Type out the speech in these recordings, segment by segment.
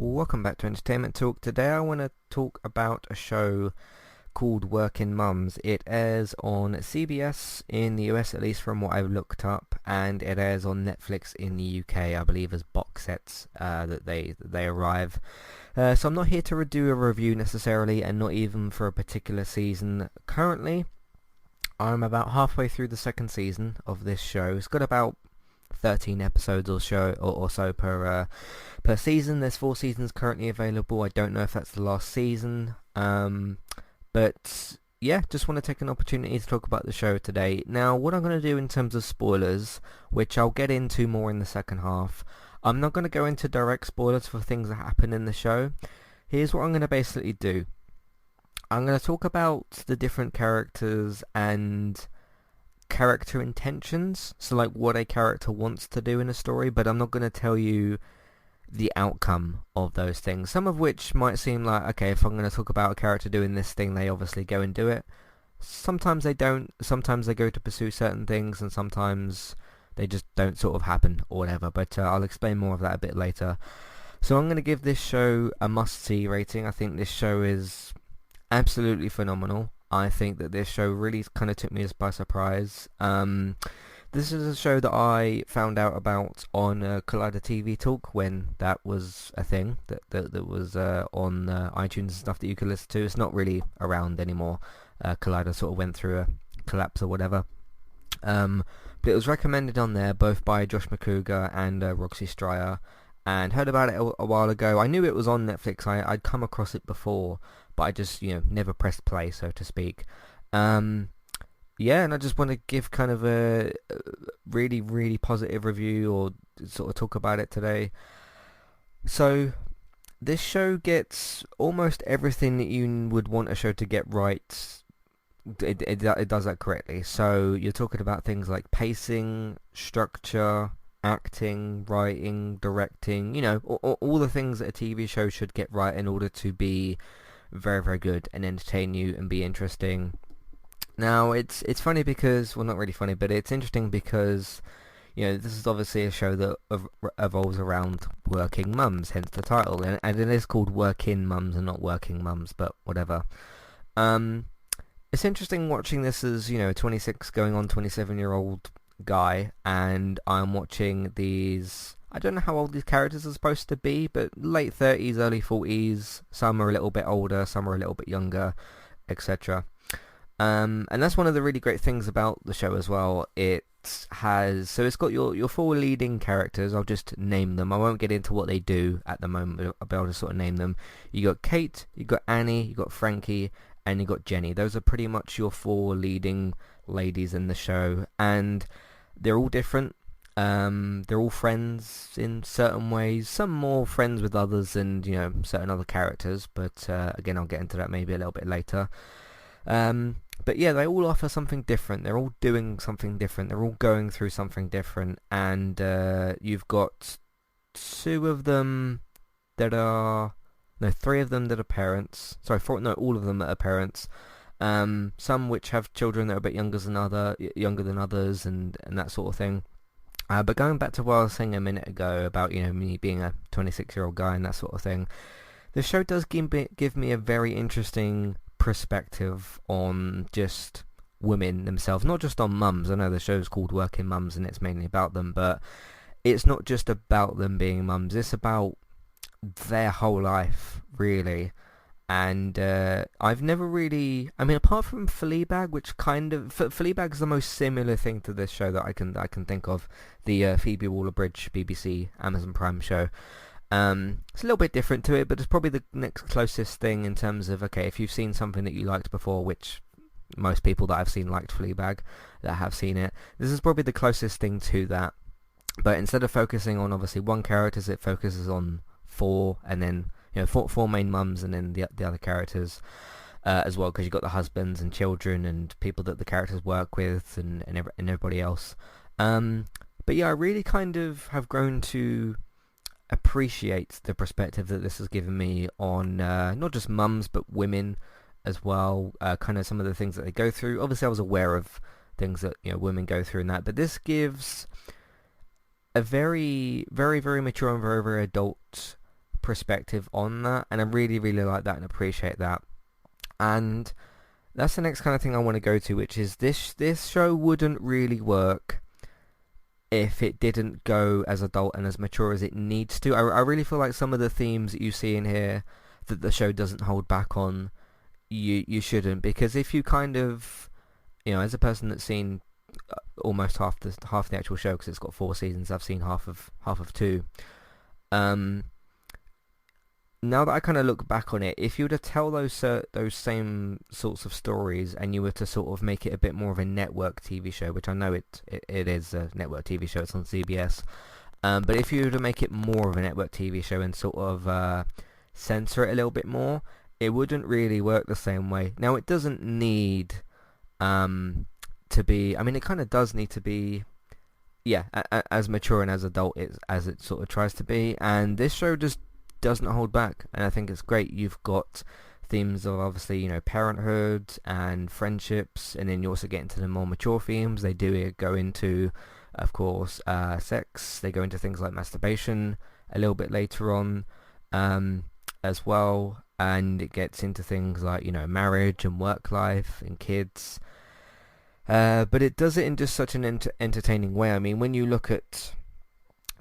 Welcome back to Entertainment Talk. Today I want to talk about a show called Workin Mums. It airs on CBS in the US, at least from what I've looked up, and it airs on Netflix in the UK, I believe, as box sets that they arrive. So I'm not here to do a review necessarily, and not even for a particular season. Currently, I'm about halfway through the second season of this show. It's got about 13 episodes or so per season. There's 4 seasons currently available. I don't know if that's the last season. But yeah, just want to take an opportunity to talk about the show today. Now, what I'm going to do in terms of spoilers, which I'll get into more in the second half, I'm not going to go into direct spoilers for things that happen in the show. Here's what I'm going to basically do. I'm going to talk about the different characters and character intentions, so like what a character wants to do in a story, but I'm not going to tell you the outcome of those things, some of which might seem like, okay, if I'm going to talk about a character doing this thing, they obviously go and do it. Sometimes they don't, sometimes they go to pursue certain things, and sometimes they just don't sort of happen or whatever, but I'll explain more of that a bit later. So I'm going to give this show a must-see rating. I think this show is absolutely phenomenal. I think that this show really kind of took me by surprise. This is a show that I found out about on Collider TV Talk when that was a thing that was on iTunes and stuff that you could listen to. It's not really around anymore. Collider sort of went through a collapse or whatever. But it was recommended on there both by Josh McCougar and Roxy Stryer, and heard about it a while ago. I knew it was on Netflix. I'd come across it before, but I just, never pressed play, so to speak. Yeah, and I just want to give kind of a really, really positive review, or sort of talk about it today. So, this show gets almost everything that you would want a show to get right. It does that correctly. So, you're talking about things like pacing, structure, acting, writing, directing, all the things that a TV show should get right in order to be very, very good and entertain you and be interesting. Now, it's funny because, well, not really funny, but it's interesting because, this is obviously a show that evolves around working mums, hence the title, and it is called Workin Mums and not Working Mums, but whatever. It's interesting watching this as, a 26 going on 27-year-old guy, and I'm watching these, I don't know how old these characters are supposed to be, but late 30s, early 40s, some are a little bit older, some are a little bit younger, etc. And that's one of the really great things about the show as well. It's got your 4 leading characters. I'll just name them. I won't get into what they do at the moment, but I'll just sort of name them. You got Kate, you got Annie, you got Frankie, and you got Jenny. Those are pretty much your 4 leading ladies in the show, and they're all different. They're all friends in certain ways. Some more friends with others than, certain other characters. But again, I'll get into that maybe a little bit later. But yeah, they all offer something different. They're all doing something different. They're all going through something different. And you've got 2 of them that are... No, 3 of them that are parents. Sorry, 4, no, all of them that are parents. Some which have children that are a bit younger than others, and that sort of thing. But going back to what I was saying a minute ago about, me being a 26-year-old guy and that sort of thing, the show does give me a very interesting perspective on just women themselves, not just on mums. I know the show's called Working Mums and it's mainly about them, but it's not just about them being mums. It's about their whole life, really. And I've never really... I mean, apart from Fleabag, which kind of... Fleabag's the most similar thing to this show that I can think of. The Phoebe Waller-Bridge BBC Amazon Prime show. It's a little bit different to it, but it's probably the next closest thing in terms of, okay, if you've seen something that you liked before, which most people that I've seen liked Fleabag, that have seen it, this is probably the closest thing to that. But instead of focusing on, obviously, one character, it focuses on 4, and then... four main mums, and then the other characters as well, because you've got the husbands and children and people that the characters work with, and everybody else. But yeah, I really kind of have grown to appreciate the perspective that this has given me on not just mums, but women as well. Kind of some of the things that they go through. Obviously, I was aware of things that women go through and that, but this gives a very, very, very mature and very, very adult perspective on that, and I really, really like that and appreciate that. And that's the next kind of thing I want to go to, which is this show wouldn't really work if it didn't go as adult and as mature as it needs to. I really feel like some of the themes that you see in here that the show doesn't hold back on, you shouldn't, because if you kind of, as a person that's seen almost half the actual show, because it's got 4 seasons, I've seen half of 2. Now that I kind of look back on it, if you were to tell those same sorts of stories and you were to sort of make it a bit more of a network TV show, which I know it is a network TV show, it's on CBS, but if you were to make it more of a network TV show and sort of censor it a little bit more, it wouldn't really work the same way. Now, it doesn't need to be, I mean, it kind of does need to be, as mature and as adult as it sort of tries to be, and this show just doesn't hold back, and I think it's great. You've got themes of, obviously, parenthood and friendships, and then you also get into the more mature themes. They do go into, of course, sex. They go into things like masturbation a little bit later on, as well, and it gets into things like, marriage and work life and kids. But it does it in just such an entertaining way. I mean, when you look at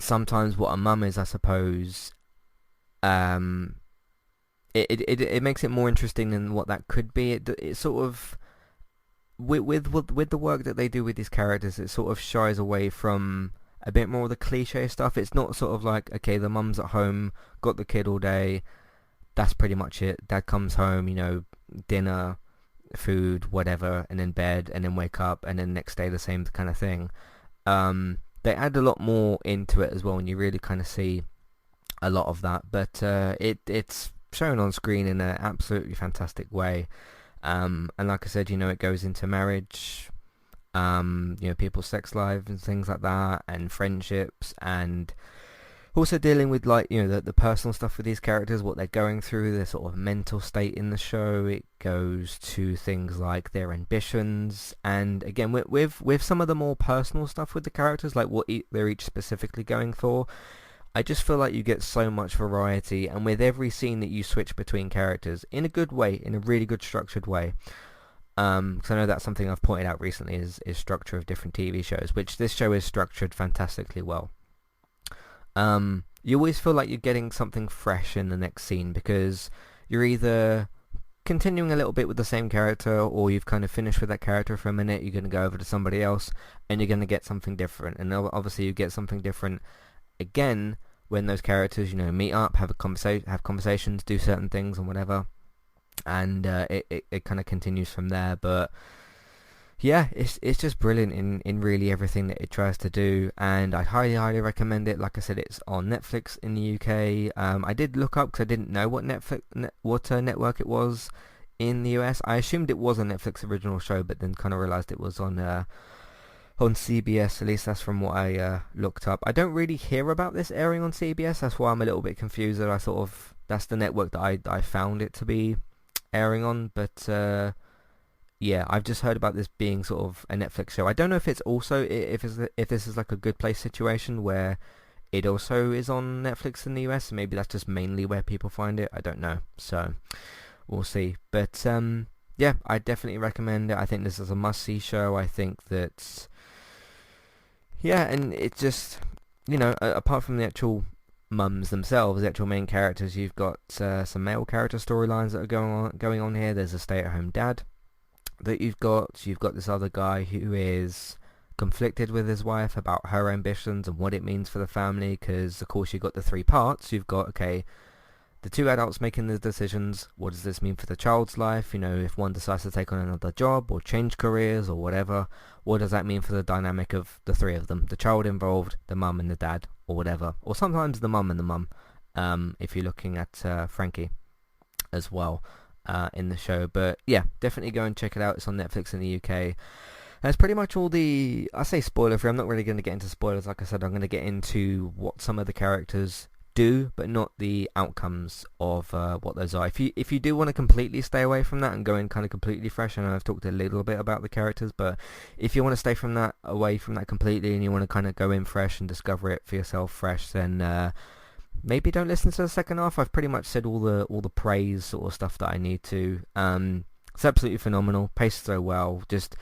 sometimes what a mum is, I suppose, it makes it more interesting than what that could be. It sort of, with the work that they do with these characters, it sort of shies away from a bit more of the cliche stuff. It's not sort of like, okay, the mum's at home, got the kid all day, that's pretty much it. Dad comes home, dinner, food, whatever, and then bed, and then wake up, and then next day the same kind of thing. They add a lot more into it as well, and you really kind of see a lot of that, but it's shown on screen in an absolutely fantastic way, and like I said, it goes into marriage, people's sex lives and things like that, and friendships, and also dealing with, like, the personal stuff with these characters, what they're going through, their sort of mental state in the show. It goes to things like their ambitions, and again with some of the more personal stuff with the characters, like what they're each specifically going for. I just feel like you get so much variety, and with every scene that you switch between characters, in a good way, in a really good structured way, because I know that's something I've pointed out recently is structure of different TV shows, which this show is structured fantastically well. You always feel like you're getting something fresh in the next scene, because you're either continuing a little bit with the same character, or you've kind of finished with that character for a minute, you're going to go over to somebody else, and you're going to get something different, and obviously you get something different again when those characters meet up, have conversations, do certain things and whatever, and it kind of continues from there. But yeah, it's just brilliant in really everything that it tries to do, and I highly recommend it. Like I said, it's on Netflix in the UK. I did look up because I didn't know what network it was in the US. I assumed it was a Netflix original show, but then kind of realized it was on CBS. At least that's from what I looked up. I don't really hear about this airing on CBS. That's why I'm a little bit confused. That that's the network that I found it to be airing on. But yeah, I've just heard about this being sort of a Netflix show. I don't know if it's also if this is like a Good Place situation where it also is on Netflix in the US. Maybe that's just mainly where people find it. I don't know. So we'll see. But yeah, I definitely recommend it. I think this is a must-see show. I think that, yeah, and it just, apart from the actual mums themselves, the actual main characters, you've got some male character storylines that are going on here. There's a stay-at-home dad that you've got this other guy who is conflicted with his wife about her ambitions and what it means for the family, because of course you've got the 3 parts. You've got, okay, the 2 adults making the decisions. What does this mean for the child's life? If one decides to take on another job or change careers or whatever, what does that mean for the dynamic of the 3 of them? The child involved, the mum and the dad, or whatever. Or sometimes the mum and the mum, if you're looking at Frankie as well in the show. But yeah, definitely go and check it out. It's on Netflix in the UK. That's pretty much all I say spoiler free. I'm not really going to get into spoilers. Like I said, I'm going to get into what some of the characters do, but not the outcomes of what those are. If you do want to completely stay away from that and go in kind of completely fresh, I know I've talked a little bit about the characters, but if you want to stay away from that completely, and you want to kind of go in fresh and discover it for yourself fresh, then maybe don't listen to the second half. I've pretty much said all the praise sort of stuff that I need to. It's absolutely phenomenal, paced so well. Just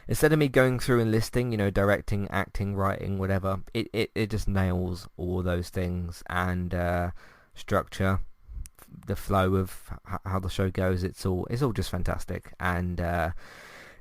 instead of me going through and listing, directing, acting, writing, whatever, it just nails all those things, and structure, the flow of how the show goes. It's all just fantastic, and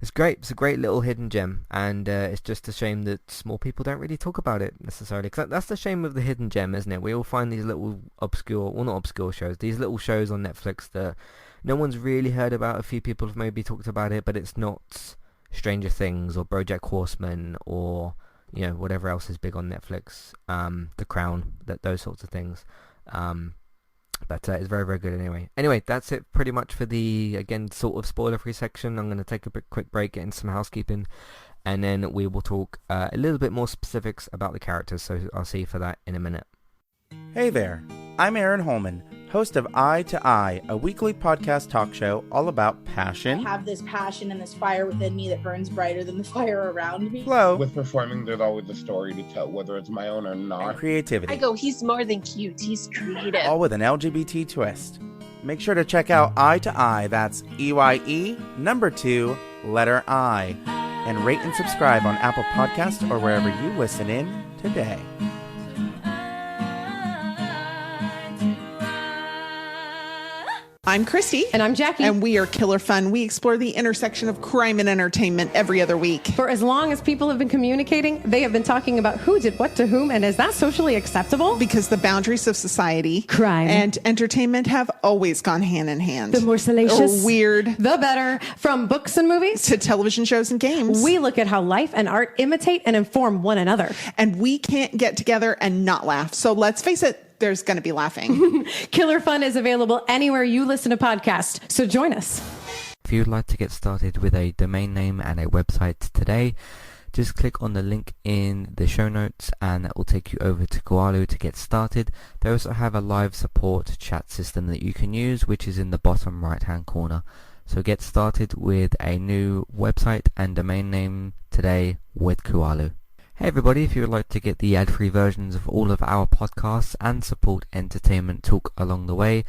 it's great. It's a great little hidden gem, and it's just a shame that more people don't really talk about it necessarily. Because that's the shame of the hidden gem, isn't it? We all find these little obscure, well, not obscure shows, these little shows on Netflix that no one's really heard about. A few people have maybe talked about it, but it's not Stranger Things or BoJack Horseman or whatever else is big on Netflix, The Crown, those sorts of things. But it's very, very good anyway. Anyway, that's it pretty much for the, again, sort of spoiler-free section. I'm going to take a quick break, get into some housekeeping, and then we will talk a little bit more specifics about the characters, so I'll see you for that in a minute. Hey there, I'm Aaron Holman, host of Eye to Eye, a weekly podcast talk show all about passion. I have this passion and this fire within me that burns brighter than the fire around me. Flow. With performing, there's always a story to tell, whether it's my own or not. And creativity. I go, he's more than cute, he's creative. All with an LGBT twist. Make sure to check out Eye to Eye, that's EYE, number 2, letter I. And rate and subscribe on Apple Podcasts or wherever you listen in today. I'm Christy. And I'm Jackie. And we are Killer Fun. We explore the intersection of crime and entertainment every other week. For as long as people have been communicating, they have been talking about who did what to whom, and is that socially acceptable? Because the boundaries of society, crime, and entertainment have always gone hand in hand. The more salacious, or weird, the better. From books and movies to television shows and games, we look at how life and art imitate and inform one another. And we can't get together and not laugh. So let's face it, there's going to be laughing. Killer Fun is available anywhere you listen to podcasts, so join us. If you'd like to get started with a domain name and a website today, just click on the link in the show notes and that will take you over to Koalu to get started. They also have a live support chat system that you can use, which is in the bottom right hand corner. So get started with a new website and domain name today with Koalu. Hey everybody, if you would like to get the ad-free versions of all of our podcasts and support Entertainment Talk along the way,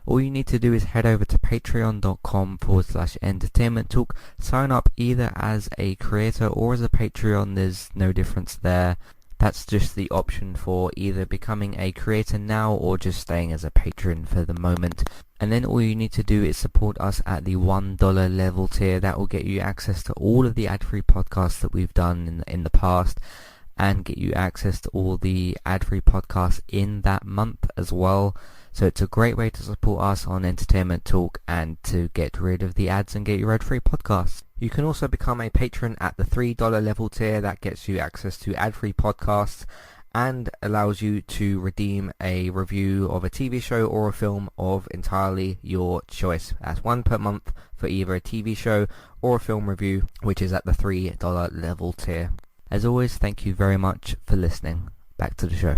all you need to do is head over to patreon.com/entertainment talk. Sign up either as a creator or as a Patreon. There's no difference there. That's just the option for either becoming a creator now or just staying as a patron for the moment. And then all you need to do is support us at the $1 level tier. That will get you access to all of the ad-free podcasts that we've done in the past, and get you access to all the ad-free podcasts in that month as well. So it's a great way to support us on Entertainment Talk and to get rid of the ads and get your ad-free podcasts. You can also become a patron at the $3 level tier. That gets you access to ad-free podcasts and allows you to redeem a review of a TV show or a film of entirely your choice. That's one per month for either a TV show or a film review, which is at the $3 level tier. As always, thank you very much for listening. Back to the show.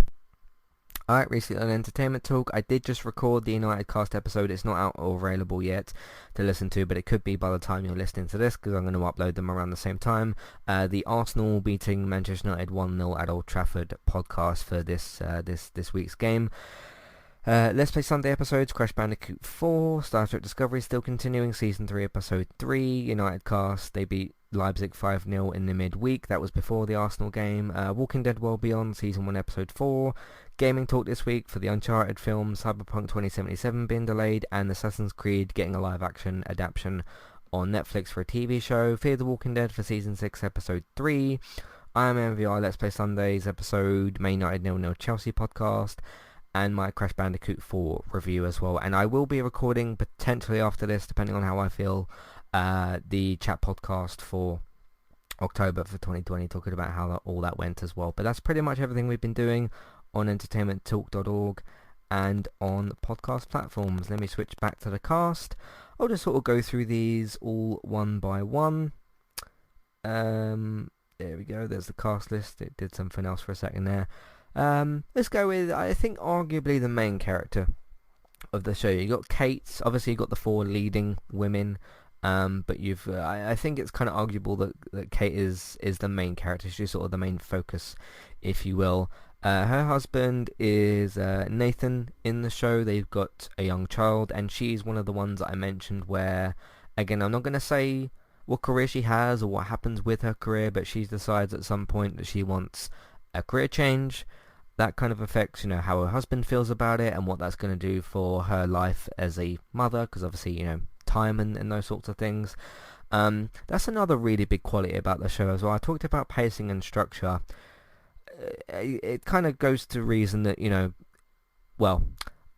Alright, recently on Entertainment Talk, I did just record the United Cast episode. It's not out or available yet to listen to, but it could be by the time you're listening to this, because I'm going to upload them around the same time. The Arsenal beating Manchester United 1-0 at Old Trafford podcast for this week's game. Let's Play Sunday episodes, Crash Bandicoot 4, Star Trek Discovery still continuing, Season 3, Episode 3, United Cast, they beat Leipzig 5-0 in the midweek. That was before the Arsenal game. Walking Dead World Beyond, Season 1, Episode 4. Gaming talk this week for the Uncharted film, Cyberpunk 2077 being delayed, and Assassin's Creed getting a live-action adaptation on Netflix for a TV show. Fear the Walking Dead for Season 6, Episode 3. I Am MVR Let's Play Sundays episode, Man United 0-0 Chelsea podcast, and my Crash Bandicoot 4 review as well. And I will be recording, potentially after this, depending on how I feel, the chat podcast for October for 2020, talking about how all that went as well. But that's pretty much everything we've been doing on entertainmenttalk.org and on podcast platforms. Let me switch back to the cast. I'll just sort of go through these all one by one. There we go, there's the cast list. It did something else for a second there. Let's go with, I think, arguably the main character of the show. You got Kate, obviously you got the 4 leading women, but you've I think it's kind of arguable that Kate is the main character. She's sort of the main focus, if you will. Her husband is Nathan in the show. They've got a young child, and she's one of the ones that I mentioned where, again, I'm not going to say what career she has or what happens with her career, but she decides at some point that she wants a career change. That kind of affects, how her husband feels about it and what that's going to do for her life as a mother, because obviously, time and those sorts of things. That's another really big quality about the show as well. I talked about pacing and structure. It kind of goes to reason that, well,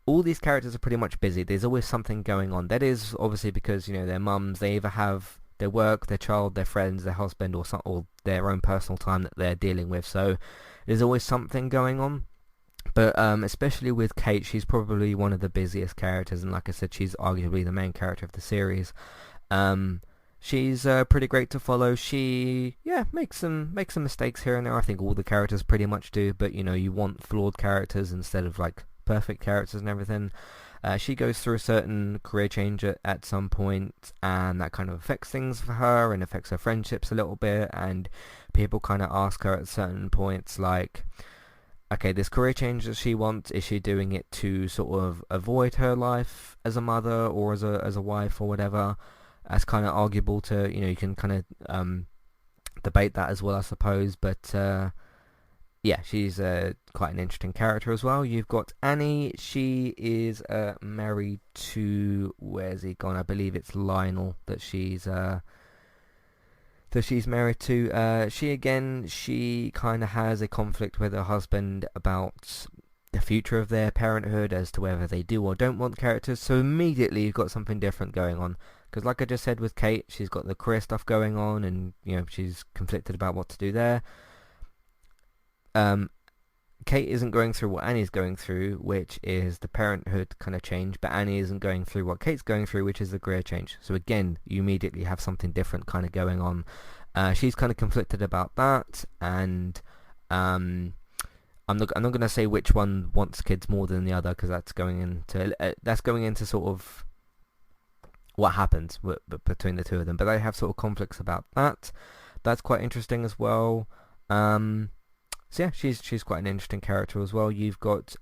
all these characters are pretty much busy. There's always something going on. That is obviously because, their mums, they either have their work, their child, their friends, their husband, or their own personal time that they're dealing with. So there's always something going on. But especially with Kate, she's probably one of the busiest characters. And like I said, she's arguably the main character of the series. She's pretty great to follow. She, makes some mistakes here and there. I think all the characters pretty much do. But, you want flawed characters instead of, like, perfect characters and everything. She goes through a certain career change at some point, and that kind of affects things for her and affects her friendships a little bit. And people kind of ask her at certain points, like, okay, this career change that she wants, is she doing it to sort of avoid her life as a mother or as a wife or whatever? That's kind of arguable to, you can kind of debate that as well, I suppose. But yeah, she's quite an interesting character as well. You've got Annie. She is married to, where's he gone? I believe it's Lionel that she's married to. She kind of has a conflict with her husband about the future of their parenthood as to whether they do or don't want characters. So immediately you've got something different going on. Because like I just said with Kate, she's got the career stuff going on, and she's conflicted about what to do there. Kate isn't going through what Annie's going through, which is the parenthood kind of change, but Annie isn't going through what Kate's going through, which is the career change. So again, you immediately have something different kind of going on. She's kind of conflicted about that, and I'm not going to say which one wants kids more than the other, because that's going into sort of what happens between the two of them. But they have sort of conflicts about that. That's quite interesting as well. So yeah, she's quite an interesting character as well. You've got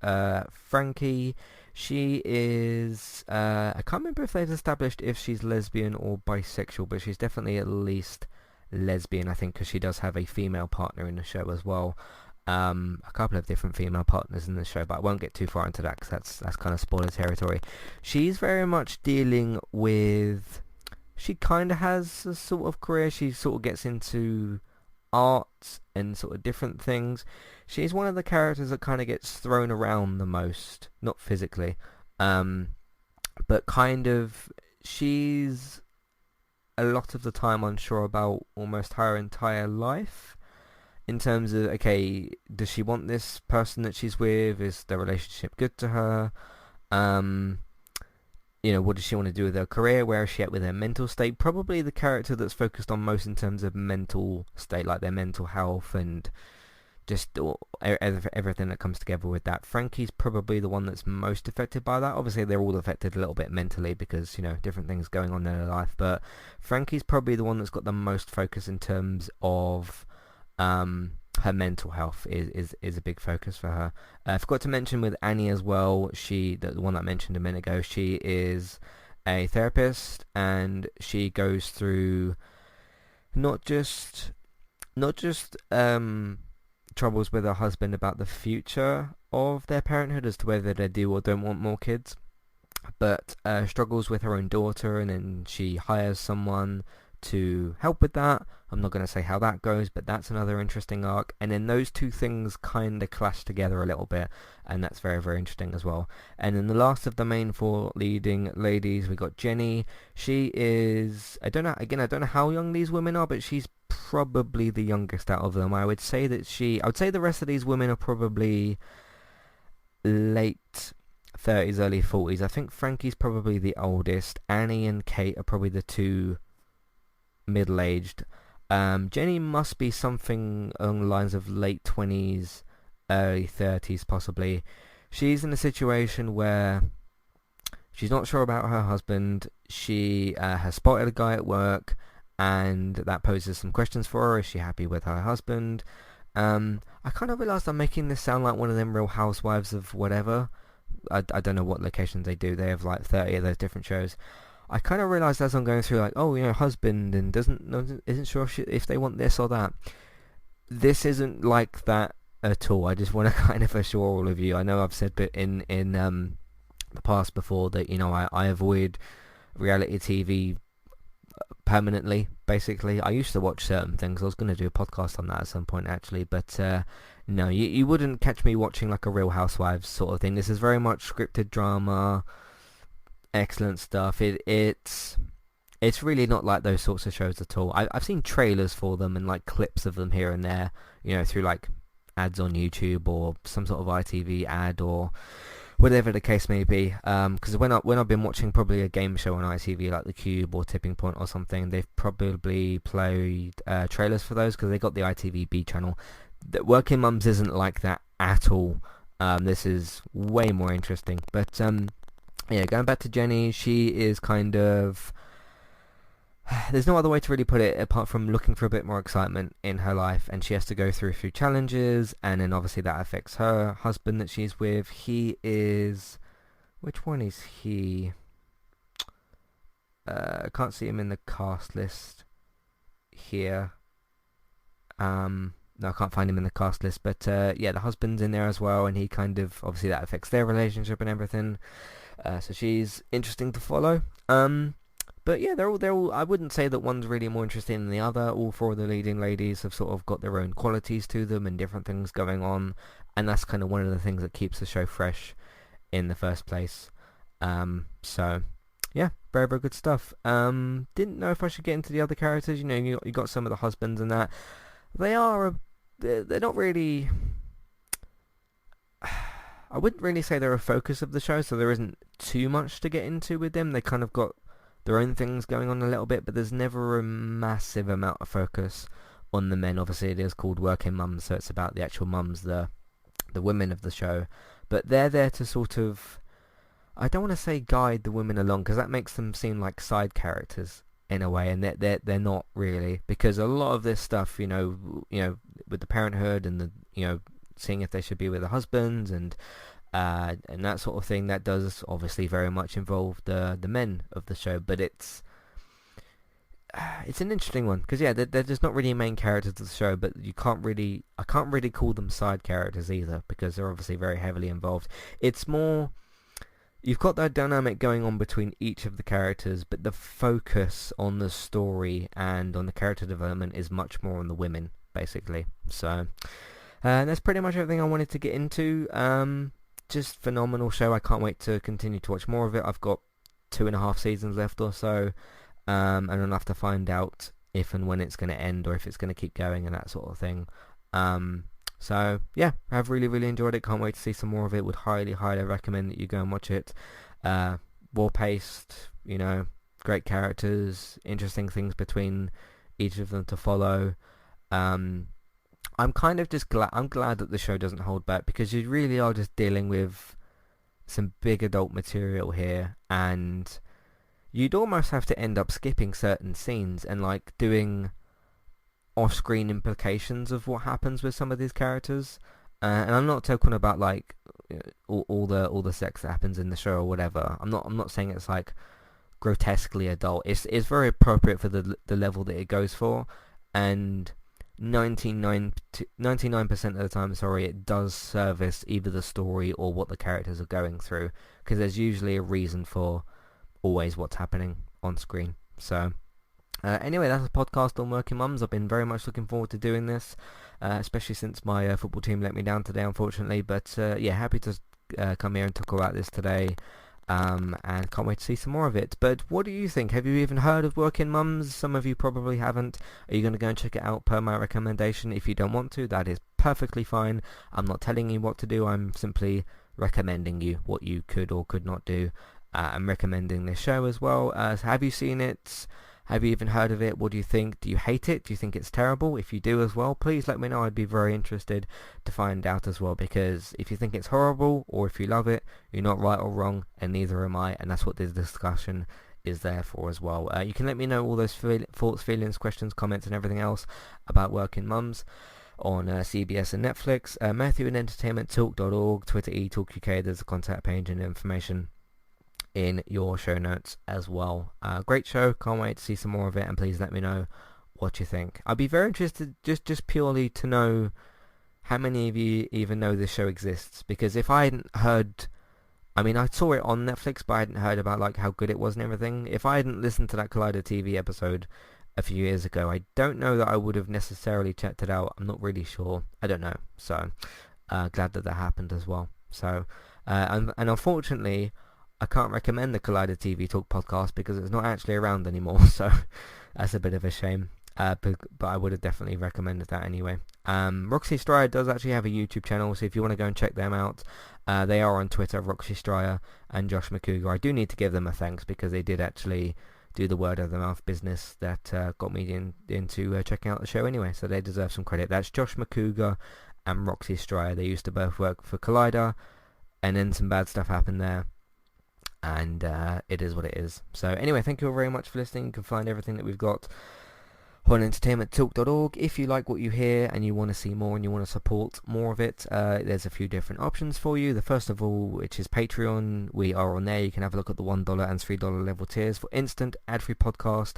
Frankie. She is I can't remember if they've established if she's lesbian or bisexual, but she's definitely at least lesbian, I think, because she does have a female partner in the show as well. A couple of different female partners in the show, but I won't get too far into that because that's kind of spoiler territory. She's very much dealing with, she kind of has a sort of career. She sort of gets into art and sort of different things. She's one of the characters that kind of gets thrown around the most, not physically, but kind of, she's a lot of the time unsure about almost her entire life. In terms of, okay, does she want this person that she's with? Is the relationship good to her? What does she want to do with her career? Where is she at with her mental state? Probably the character that's focused on most in terms of mental state, like their mental health and just everything that comes together with that. Frankie's probably the one that's most affected by that. Obviously, they're all affected a little bit mentally because, different things going on in their life. But Frankie's probably the one that's got the most focus in terms of her mental health is a big focus for her. I forgot to mention with Annie as well, the one that I mentioned a minute ago, she is a therapist, and she goes through not just troubles with her husband about the future of their parenthood as to whether they do or don't want more kids, but struggles with her own daughter, and then she hires someone to help with that. I'm not going to say how that goes, but that's another interesting arc. And then those two things kind of clash together a little bit, and that's very, very interesting as well. And then the last of the main four leading ladies, we got Jenny. She is, I don't know how young these women are, but she's probably the youngest out of them. I would say the rest of these women are probably late 30s, early 40s. I think Frankie's probably the oldest. Annie and Kate are probably the two middle-aged. Jenny must be something along the lines of late 20s, early 30s possibly. She's in a situation where she's not sure about her husband. She has spotted a guy at work, and that poses some questions for her. Is she happy with her husband? I kind of realised I'm making this sound like one of them Real Housewives of whatever. I don't know what locations they do. They have like 30 of those different shows. I kind of realised as I'm going through, like, oh, husband and isn't sure if they want this or that. This isn't like that at all. I just want to kind of assure all of you. I know I've said in the past before that I avoid reality TV permanently. Basically, I used to watch certain things. I was going to do a podcast on that at some point actually, but no, you wouldn't catch me watching like a Real Housewives sort of thing. This is very much scripted drama. Excellent stuff. It's really not like those sorts of shows at all. I've seen trailers for them and like clips of them here and there, through like ads on YouTube or some sort of ITV ad or whatever the case may be. Because when I've been watching probably a game show on ITV like The Cube or Tipping Point or something, they've probably played trailers for those because they got the ITV channel. The Working Mums isn't like that at all. This is way more interesting. But yeah, going back to Jenny, she is kind of... There's no other way to really put it apart from looking for a bit more excitement in her life, and she has to go through a few challenges, and then obviously that affects her husband that she's with. He is... Which one is he? I can't see him in the cast list here. No, I can't find him in the cast list, but yeah, the husband's in there as well, and he kind of... Obviously that affects their relationship and everything. So she's interesting to follow. But yeah, they're all. I wouldn't say that one's really more interesting than the other. All four of the leading ladies have sort of got their own qualities to them and different things going on, and that's kind of one of the things that keeps the show fresh in the first place. So yeah, very, very good stuff. Didn't know if I should get into the other characters. You got some of the husbands and that. They're not really... I wouldn't really say they're a focus of the show, so there isn't too much to get into with them. They kind of got their own things going on a little bit, but there's never a massive amount of focus on the men. Obviously, it is called Working Mums, so it's about the actual mums, the women of the show. But they're there to sort of... I don't want to say guide the women along, because that makes them seem like side characters in a way, and they're not really, because a lot of this stuff, with the parenthood and the seeing if they should be with the husbands and that sort of thing, that does obviously very much involve the men of the show. But it's an interesting one because they're just not really main characters of the show, but I can't really call them side characters either because they're obviously very heavily involved. It's more, you've got that dynamic going on between each of the characters, but the focus on the story and on the character development is much more on the women, basically. So that's pretty much everything I wanted to get into. Just phenomenal show. I can't wait to continue to watch more of it. I've got 2.5 seasons left or so, and I'll have to find out if and when it's going to end or if it's going to keep going and that sort of thing. So yeah, I've really, really enjoyed it. Can't wait to see some more of it. Would highly, highly recommend that you go and watch it. Well-paced, great characters, interesting things between each of them to follow. I'm kind of just glad. I'm glad that the show doesn't hold back because you really are just dealing with some big adult material here, and you'd almost have to end up skipping certain scenes and like doing off-screen implications of what happens with some of these characters. And I'm not talking about like all the sex that happens in the show or whatever. I'm not saying it's like grotesquely adult. It's very appropriate for the level that it goes for, and 99% of the time, it does service either the story or what the characters are going through, because there's usually a reason for always what's happening on screen. So anyway, that's a podcast on Working Mums. I've been very much looking forward to doing this, especially since my football team let me down today, unfortunately. But yeah, happy to come here and talk about this today. And can't wait to see some more of it. But what do you think? Have you even heard of Working Mums? Some of you probably haven't. Are you going to go and check it out per my recommendation? If you don't want to, that is perfectly fine. I'm not telling you what to do. I'm simply recommending you what you could or could not do. I'm recommending this show as well. So have you seen it? Have you even heard of it? What do you think? Do you hate it? Do you think it's terrible? If you do as well, please let me know. I'd be very interested to find out as well, because if you think it's horrible or if you love it, you're not right or wrong, and neither am I, and that's what this discussion is there for as well. You can let me know all those thoughts, feelings, questions, comments and everything else about Working Mums on CBS and Netflix. Matthew and entertainmenttalk.org, Twitter eTalkUK. There's a contact page and information in your show notes as well. Great show. Can't wait to see some more of it, and please let me know what you think. I'd be very interested just purely to know how many of you even know this show exists, because if I hadn't heard, I mean, I saw it on Netflix, but I hadn't heard about like how good it was and everything. If I hadn't listened to that Collider TV episode a few years ago, I don't know that I would have necessarily checked it out. I'm not really sure. I don't know. So glad that happened as well. So and unfortunately, I can't recommend the Collider TV Talk podcast because it's not actually around anymore. So that's a bit of a shame. But I would have definitely recommended that anyway. Roxy Stryer does actually have a YouTube channel, so if you want to go and check them out, they are on Twitter, Roxy Stryer and Josh McCougar. I do need to give them a thanks because they did actually do the word of the mouth business that got me into checking out the show anyway, so they deserve some credit. That's Josh McCougar and Roxy Stryer. They used to both work for Collider, and then some bad stuff happened there, and it is what it is. So anyway, thank you all very much for listening. You can find everything that we've got on entertainmenttalk.org. If you like what you hear and you want to see more and you want to support more of it, there's a few different options for you. The first of all, which is Patreon. We are on there. You can have a look at the $1 and $3 level tiers for instant ad-free podcast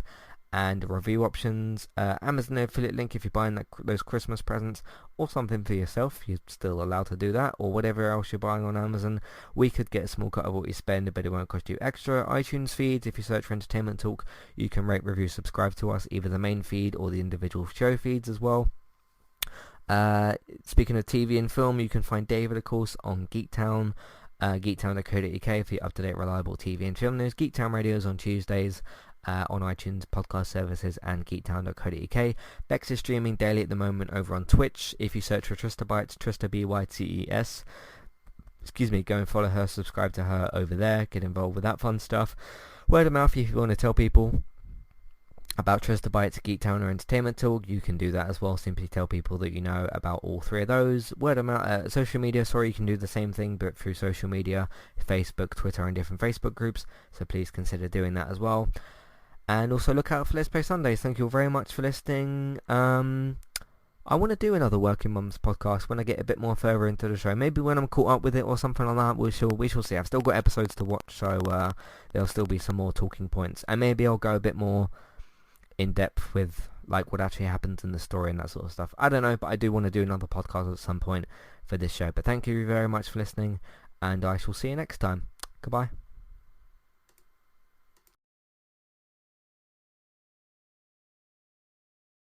and review options. Amazon affiliate link if you're buying those Christmas presents or something for yourself. You're still allowed to do that, or whatever else you're buying on Amazon. We could get a small cut of what you spend, but it won't cost you extra. iTunes feeds, if you search for Entertainment Talk, you can rate, review, subscribe to us, either the main feed or the individual show feeds as well. Speaking of TV and film, you can find David, of course, on Geektown, geektown.co.uk for your up-to-date, reliable TV and film news. Geektown Radio's on Tuesdays, on iTunes, podcast services, and geektown.co.uk. Bex is streaming daily at the moment over on Twitch. If you search for Trista Bytes, Trista BYTES, go and follow her, subscribe to her over there, get involved with that fun stuff. Word of mouth, if you want to tell people about Trista Bytes, Geektown, or Entertainment Talk, you can do that as well. Simply tell people that you know about all three of those. Word of mouth, social media, you can do the same thing, but through social media, Facebook, Twitter, and different Facebook groups, so please consider doing that as well. And also look out for Let's Play Sundays. Thank you all very much for listening. I want to do another Working Mums podcast when I get a bit more further into the show. Maybe when I'm caught up with it or something like that. We shall see. I've still got episodes to watch, so there'll still be some more talking points. And maybe I'll go a bit more in depth with like what actually happens in the story and that sort of stuff. I don't know, but I do want to do another podcast at some point for this show. But thank you very much for listening, and I shall see you next time. Goodbye.